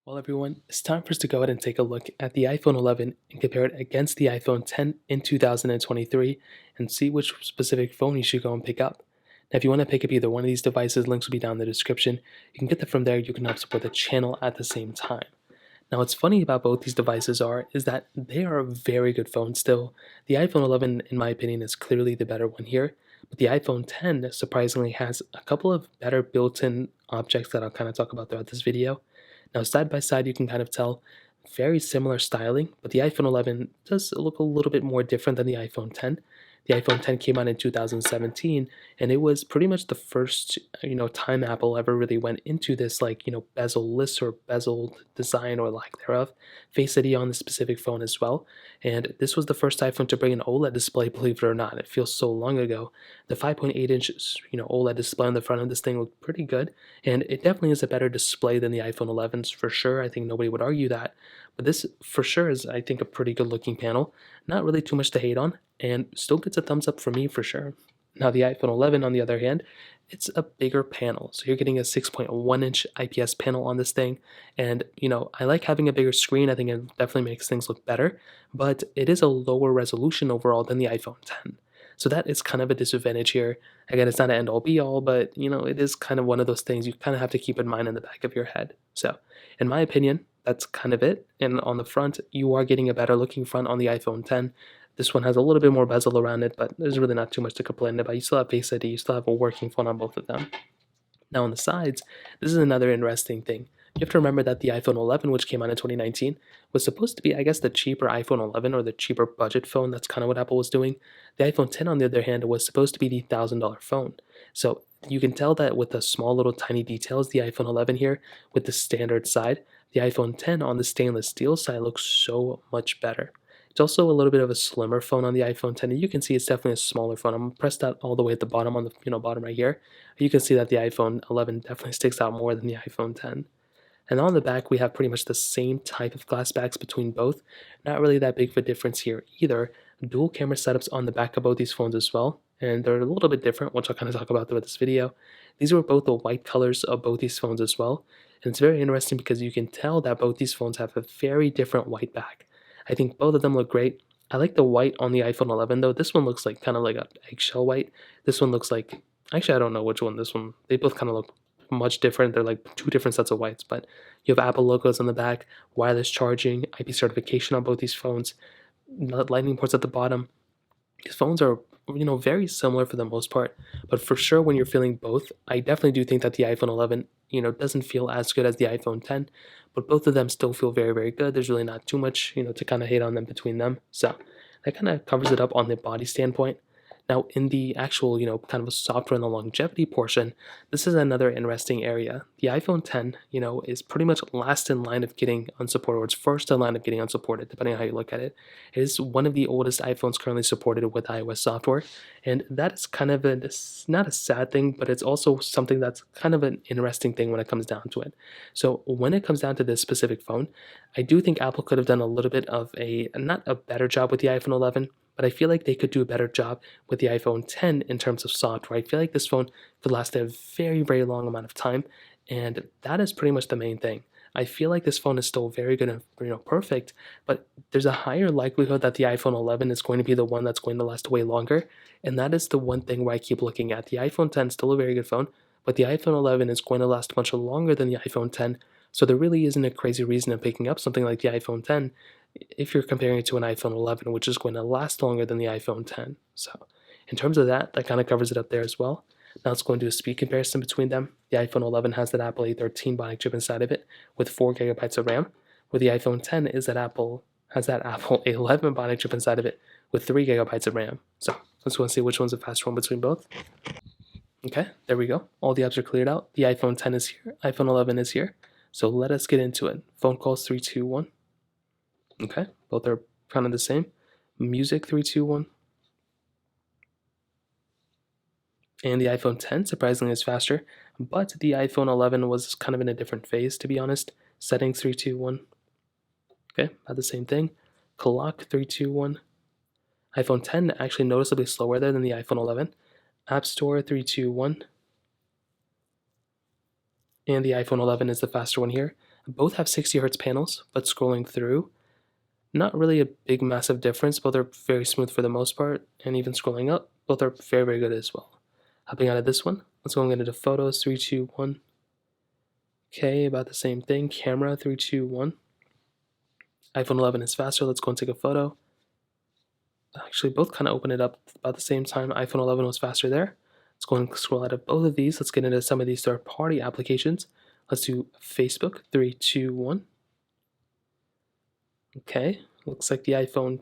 Well, everyone, it's time for us to go ahead and take a look at the iPhone 11 and compare it against the iPhone 10 in 2023 and see which specific phone you should go and pick up. Now, if you want to pick up either one of these devices, links will be down in the description. You can get them from there. You can help support the channel at the same time. Now, what's funny about both these devices is that they are very good phones still. The iPhone 11, in my opinion, is clearly the better one here, but the iPhone 10 surprisingly has a couple of better built-in objects that I'll kind of talk about throughout this video. Now, side by side, you can kind of tell very similar styling, but the iPhone 11 does look a little bit more different than the iPhone 10. The iPhone 10 came out in 2017, and it was pretty much the first, time Apple ever really went into this, bezel-less or bezeled design or lack thereof, Face ID on the specific phone as well. And this was the first iPhone to bring an OLED display, believe it or not. It feels so long ago. The 5.8-inch, OLED display on the front of this thing looked pretty good, and it definitely is a better display than the iPhone 11s for sure. I think nobody would argue that. But this for sure is, I think, a pretty good looking panel. Not really too much to hate on, and still gets a thumbs up from me for sure. Now, the iPhone 11, on the other hand, it's a bigger panel. So you're getting a 6.1-inch IPS panel on this thing. And, I like having a bigger screen. I think it definitely makes things look better. But it is a lower resolution overall than the iPhone 10. So that is kind of a disadvantage here. Again, it's not an end-all be-all, but, it is kind of one of those things you kind of have to keep in mind in the back of your head. So, in my opinion, that's kind of it. And on the front, you are getting a better looking front on the iPhone 10. This one has a little bit more bezel around it, but there's really not too much to complain about. You still have Face ID, you still have a working phone on both of them. Now on the sides, this is another interesting thing. You have to remember that the iPhone 11, which came out in 2019, was supposed to be, I guess, the cheaper iPhone 11 or the cheaper budget phone. That's kind of what Apple was doing. The iPhone 10, on the other hand, was supposed to be the $1,000 phone. So you can tell that with the small little tiny details, the iPhone 11 here with the standard side, the iPhone 10 on the stainless steel side looks so much better. It's also a little bit of a slimmer phone on the iPhone 10, and you can see it's definitely a smaller phone. I'm pressed out all the way at the bottom on the bottom right here. You can see that the iPhone 11 definitely sticks out more than the iPhone 10. And on the back, we have pretty much the same type of glass backs between both. Not really that big of a difference here either. Dual camera setups on the back of both these phones as well, and they're a little bit different, which I'll kind of talk about throughout this video. These were both the white colors of both these phones as well, and it's very interesting because you can tell that both these phones have a very different white back. I think both of them look great. I like the white on the iPhone 11 though. This one looks like kind of like an eggshell white. This one looks like, actually I don't know which one. This one, they both kind of look much different. They're like two different sets of whites, but you have Apple logos on the back, wireless charging, IP certification on both these phones, lightning ports at the bottom. These phones are, very similar for the most part, but for sure when you're feeling both, I definitely do think that the iPhone 11, doesn't feel as good as the iPhone 10, but both of them still feel very, very good. There's really not too much, to kind of hate on them between them. So that kind of covers it up on the body standpoint. Now, in the actual, kind of a software and the longevity portion, this is another interesting area. The iPhone 10, is pretty much last in line of getting unsupported, or it's first in line of getting unsupported, depending on how you look at it. It is one of the oldest iPhones currently supported with iOS software, and that is kind of not a sad thing, but it's also something that's kind of an interesting thing when it comes down to it. So when it comes down to this specific phone, I do think Apple could have done a little bit of not a better job with the iPhone 11, but I feel like they could do a better job with the iPhone 10 in terms of software. I feel like this phone could last a very, very long amount of time, and that is pretty much the main thing. I feel like this phone is still very good and perfect, but there's a higher likelihood that the iPhone 11 is going to be the one that's going to last way longer, and that is the one thing where I keep looking at. The iPhone 10 is still a very good phone, but the iPhone 11 is going to last much longer than the iPhone 10, so there really isn't a crazy reason of picking up something like the iPhone 10 if you're comparing it to an iPhone 11, which is going to last longer than the iPhone 10. So in terms of that kind of covers it up there as well. Now let's go and do a speed comparison between them. The iPhone 11 has that Apple A13 bionic chip inside of it with 4 gigabytes of RAM, where the iPhone 10 is that Apple has that Apple A11 bionic chip inside of it with 3 gigabytes of RAM. So let's go and see which one's the faster one between both. Okay, there we go. All the apps are cleared out. The iPhone 10 is here, iPhone 11 is here. So let us get into it. Phone calls 3, 2, 1. Okay, both are kind of the same. Music 3, 2, 1. And the iPhone 10 surprisingly is faster, but the iPhone 11 was kind of in a different phase, to be honest. Settings 3, 2, 1. Okay, about the same thing. Clock 3, 2, 1. iPhone 10 actually noticeably slower there than the iPhone 11. App Store 3, 2, 1. And the iPhone 11 is the faster one here. Both have 60 hertz panels, but scrolling through, not really a big massive difference. Both are very smooth for the most part, and even scrolling up, both are very, very good as well. Hopping out of this one, let's go into photos, 3, 2, 1. Okay, about the same thing. Camera, 3, 2, 1. iPhone 11 is faster. Let's go and take a photo. Actually, both kind of open it up about the same time. iPhone 11 was faster there. Let's go and scroll out of both of these. Let's get into some of these third-party applications. Let's do Facebook, 3, 2, 1. Okay, looks like the iPhone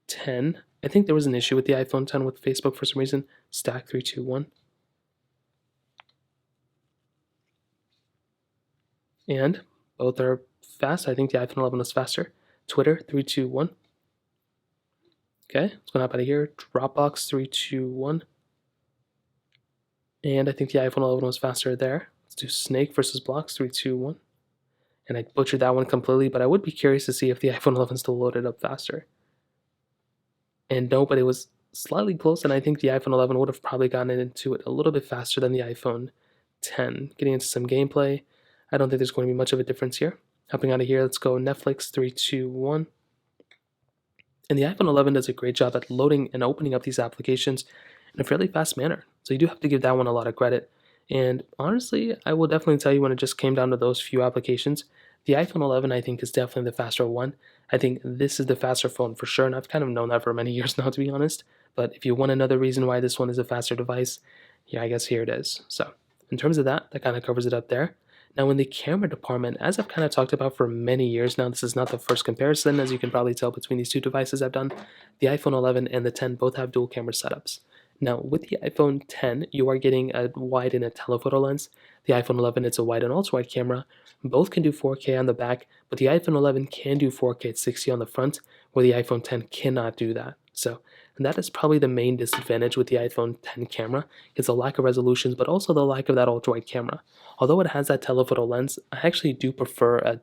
10. I think there was an issue with the iPhone 10 with Facebook for some reason. Stack, 3, 2, 1. And both are fast. I think the iPhone 11 was faster. Twitter, 3, 2, 1. Okay, let's go out of here. Dropbox, 3, 2, 1. And I think the iPhone 11 was faster there. Let's do Snake versus Blocks, 3, 2, 1. And I butchered that one completely, but I would be curious to see if the iPhone 11 still loaded up faster. And no, but it was slightly close, and I think the iPhone 11 would have probably gotten into it a little bit faster than the iPhone 10. Getting into some gameplay, I don't think there's going to be much of a difference here. Hopping out of here, let's go Netflix, 3, 2, 1. And the iPhone 11 does a great job at loading and opening up these applications in a fairly fast manner. So you do have to give that one a lot of credit. And honestly, I will definitely tell you when it just came down to those few applications, the iPhone 11 I think is definitely the faster one. I think this is the faster phone for sure, and I've kind of known that for many years now, to be honest. But if you want another reason why this one is a faster device, yeah, I guess here it is. So in terms of that, that kind of covers it up there. Now, in the camera department, as I've kind of talked about for many years now, this is not the first comparison, as you can probably tell between these two devices I've done. The iPhone 11 and the 10 both have dual camera setups. Now, with the iPhone 10, you are getting a wide and a telephoto lens. The iPhone 11, it's a wide and ultra wide camera. Both can do 4K on the back, but the iPhone 11 can do 4K at 60 on the front, where the iPhone 10 cannot do that. So, and that is probably the main disadvantage with the iPhone 10 camera, is the lack of resolutions, but also the lack of that ultra wide camera. Although it has that telephoto lens, I actually do prefer a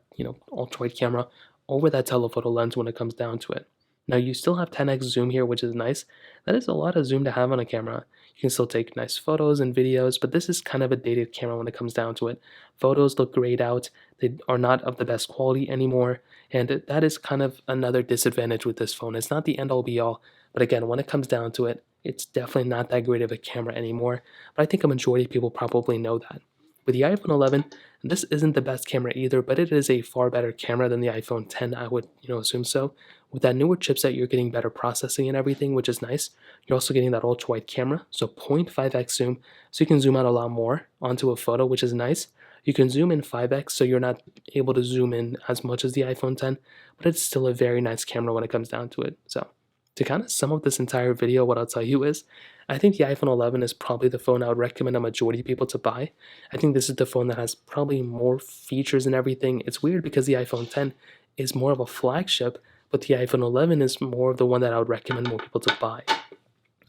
ultra wide camera over that telephoto lens when it comes down to it. Now you still have 10x zoom here, which is nice. That is a lot of zoom to have on a camera. You can still take nice photos and videos, but this is kind of a dated camera when it comes down to it. Photos look grayed out. They are not of the best quality anymore, and that is kind of another disadvantage with this phone. It's not the end all be all, but again, when it comes down to it, it's definitely not that great of a camera anymore, but I think a majority of people probably know that. With the iPhone 11, this isn't the best camera either, but it is a far better camera than the iPhone 10, I would assume so. With that newer chipset, you're getting better processing and everything, which is nice. You're also getting that ultra-wide camera, so 0.5x zoom, so you can zoom out a lot more onto a photo, which is nice. You can zoom in 5x, so you're not able to zoom in as much as the iPhone 10, but it's still a very nice camera when it comes down to it. So to kind of sum up this entire video, what I'll tell you is, I think the iPhone 11 is probably the phone I would recommend a majority of people to buy. I think this is the phone that has probably more features and everything. It's weird because the iPhone 10 is more of a flagship, but the iPhone 11 is more of the one that I would recommend more people to buy.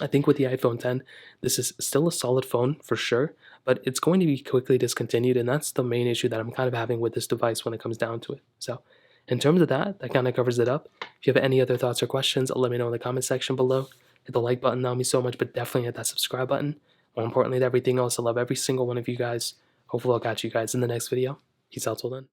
I think with the iPhone 10, this is still a solid phone for sure, but it's going to be quickly discontinued, and that's the main issue that I'm kind of having with this device when it comes down to it. So in terms of that, that kind of covers it up. If you have any other thoughts or questions, let me know in the comment section below. Hit the like button, that would mean so much, but definitely hit that subscribe button. More importantly than everything else, I love every single one of you guys. Hopefully I'll catch you guys in the next video. Peace out till then.